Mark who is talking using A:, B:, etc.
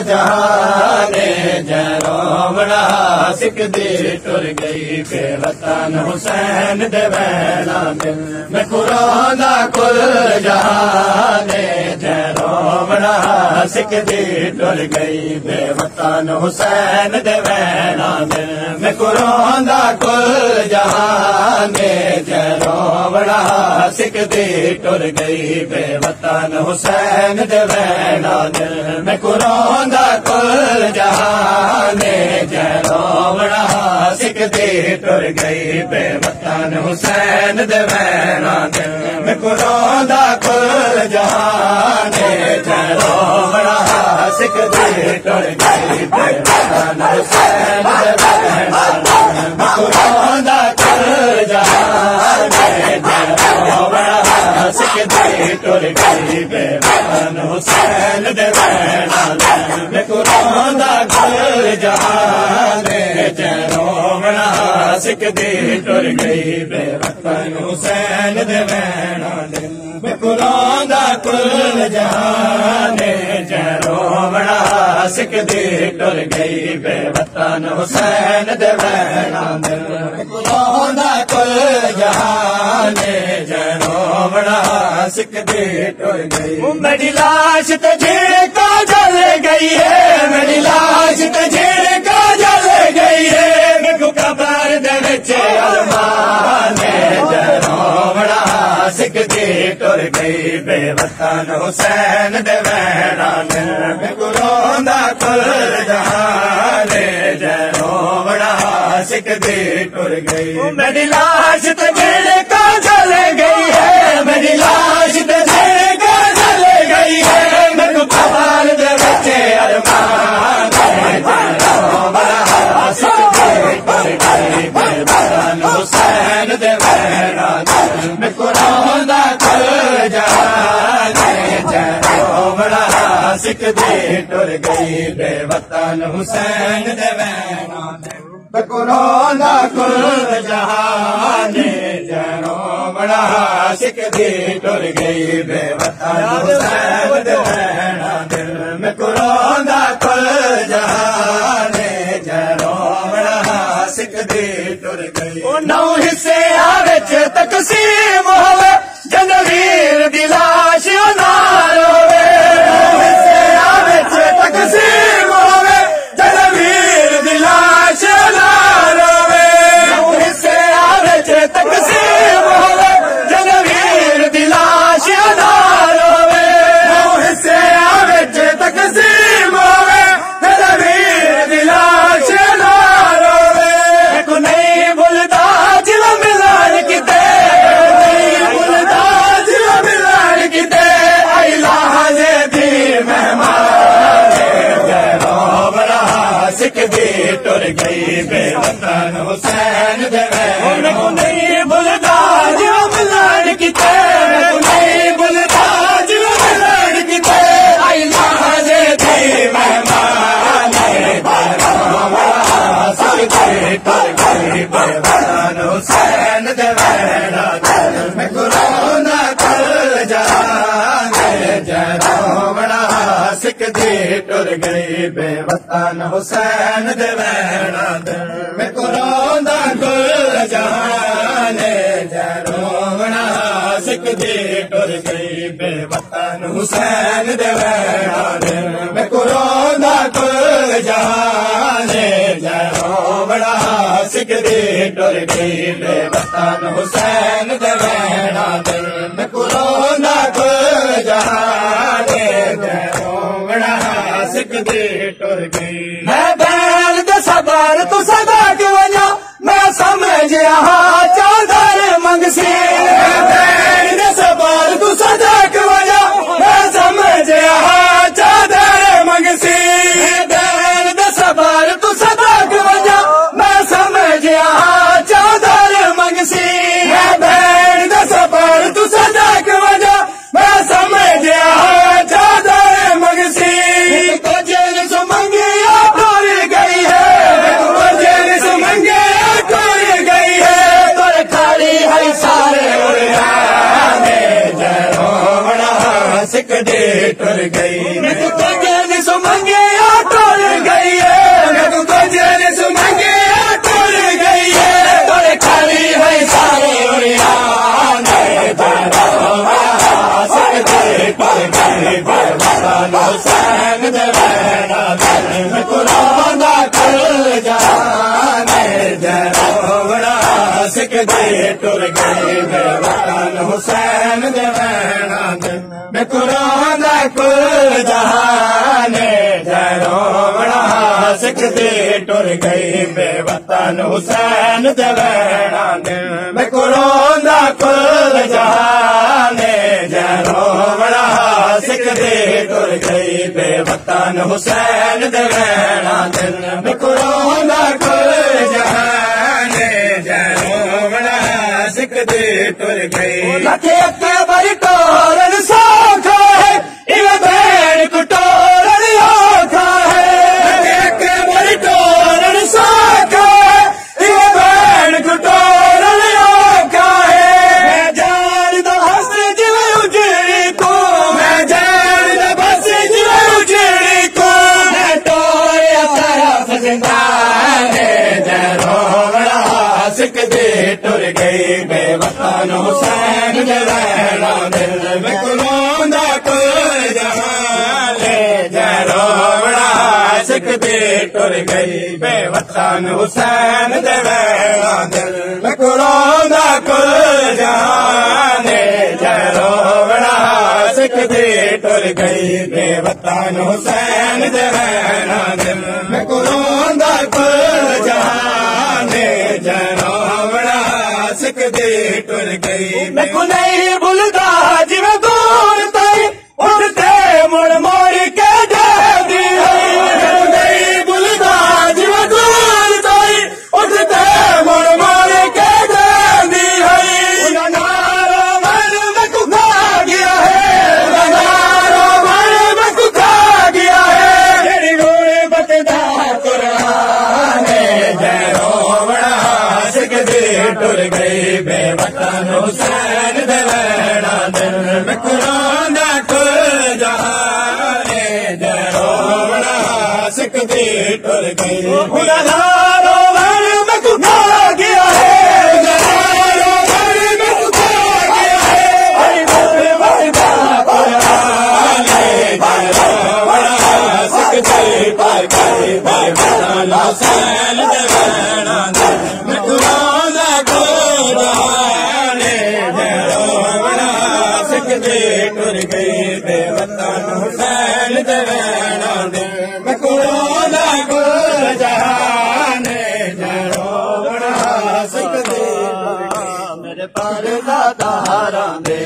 A: जहाने जरोमड़ा सिख दी टुर गई बेवतन हुसैन दे वैना दिल में कुराना कुल जहाने जरोमड़ा सिख दी टुर गई बेवतन हुसैन दे वैना दिल में कुराना कुल जहाने जरोमड़ा सिख दी टुर गई बेवतन हुसैन दे वैना दिल में कुराना कुल जहाने जरोमड़ा सिख दी टुर गई बेवतन हुसैन दे वैना दिल में कुराना कुल जहाने जरोमड़ा सिख दी टुर गई बेवतन हुसैन दे वैना दिल में कुराना कुल जहाने जरोमड़ा सिख दी टुर गई बेवतन हुसैन दे वैना दिल में कुराना कुल जहाने जरोमड़ा सिख दी टुर गई बेवतन हुसैन दे वैना दिल में कुराना कुल जहाने जरोमड़ा सिख दी टुर गई बेवतन हुसैन दे वैना दिल में कुराना कुल जहाने जरोमड़ा सिख दी टुर गई मेरी लाश तुझे का जल गई है मेरी लाश तुझे का जल गई है मेरे कबर दे विच अरमान जरोमड़ा सिख दी टुर गई बेवतन हुसैन दे वैना दिल में कुराना कुल जहाने जरोमड़ा सिख दी टुर गई मेरी लाश तुझे का जल गई है मेरी लाश तुझे का जल गई है मेरे कबर दे विच अरमान जरोमड़ा सिख दी टुर गई बेवतन हुसैन दे वैना दिल में कुराना कुल जहाने जरोमड़ा सिख दी टुर गई बेवतन हुसैन दे वैना दिल में कुराना कुल जहाने जरोमड़ा सिख दी टुर गई बेवतन हुसैन दे वैना दिल में कुराना कुल जहाने जरोमड़ा सिख दी टुर गई नौ हिस्से विच तकसीम होवे जनवीर दी लाश नाल होवे नौ हिस्से विच तकसीम होवे जनवीर दी लाश नाल होवे नौ हिस्से विच तकसीम होवे जनवीर दी लाश नाल होवे नौ हिस्से विच तकसीम होवे जनवीर दी लाश नाल होवे को नहीं भुलदा जिला मिलान किते नहीं भुलदा जिला मिलान किते आई लाजे दी मेहमान जरोमड़ा सिख दी टुर गई बेवतन हुसैन दे वैना को नहीं भुलदा जिला मिलान किते नहीं भुलदा जिला मिलान किते आई लाजे दी मेहमान जरोमड़ा सिख दी टुर गई बेवतन हुसैन दे वैना दिल में कुराना कुल जहाने जरोमड़ा सिख दी टुर गई बेवतन हुसैन दे वैना दिल में कुराना कुल जहाने जरोमड़ा सिख दी टुर गई बेवतन हुसैन दे वैना दिल में कुराना कुल जहाने जरोमड़ा सिख दी टुर गई बेवतन हुसैन दे वैना दिल में कुराना कुल जहाने जरोमड़ा सिख दी टुर गई मैं बैल दे सबर तू सदा के वजा मैं समझिया चादर मंगसी मैं बैल दे सबर तू सदा के वजा मैं समझिया चादर मंगसी बैल दे सबर तू सदा के वजा मैं समझिया चादर मंगसी मैं बैल दे सबर तू सदा के वजा मैं समझिया चादर मंगसी तुझे सुमंगिया टूर गई है तुझे सुमंगिया टूर गई है तुर खाली है सारे दे वैणा दिल में कुराना कुल जहाने जरोवड़ा सिख दे टुर गए बेवतन हुसैन दे वैणा दिल में कुराना कुल जहाने जरोवड़ा सिख दे टुर गई बेवतन हुसैन दे वैणा दिल में कुराना कुल जहाने जरोवड़ा सिख दे टुर गई बेवतन हुसैन दे वैणा दिल में कुराना कुल जहाने जरोवड़ा सिख दे टुर गई लखे अके बरी टोरन सौखा है इवे भेड़ कुटोरन औखा है लखे अके बरी टोरन सौखा है इवे भेड़ कुटोरन औखा है मैं जानदा हस जिवे उजड़ी को मैं जानदा बस जिवे उजड़ी को मैं टोरिया तरफ जिंदाने जरोवड़ा सिख दे टुर गई बेवतन हुसैन दे वैणा दिल में कुराना कुल जहाने जरोवड़ा सिख दे टुर गई बेवतन हुसैन दे वैणा दिल में कुराना कुल जहाने जरोवड़ा सिख दे टुर गई बेवतन हुसैन दे वैणा दिल में कुराना कुल जहाने जरोवड़ा सिख दे टुर गई मैं को नहीं भूलदा जिवें दूर ताई उठते मुड़ मोड़ के जादी है मैं नहीं भूलदा जिवें दूर ताई उठते मुड़ मोड़ के जादी है उना नारो मन में कुखा गया है उना नारो मन में कुखा गया है जेड़ी गोले बतदा कुरान जरोवड़ा सिख दे टुर गई बेवतन हुसैन दे वैणा दिल में कुराना कुल जहाने जरोवड़ा सिख दे टुर गई उना नारो मन में कुखा गया है उना नारो मन में कुखा गया है हरि बोल बरदा कुरान जरोवड़ा सिख दे पर गई बेवतन हुसैन दे वैणा दिल में कुराना कुल जहाने जरोवड़ा सिख दे टुर गई बेवतन हुसैन दे वैणा दिल में कुराना कुल जहाने जरोवड़ा सिख दे टुर गई मेरे पर दादा दे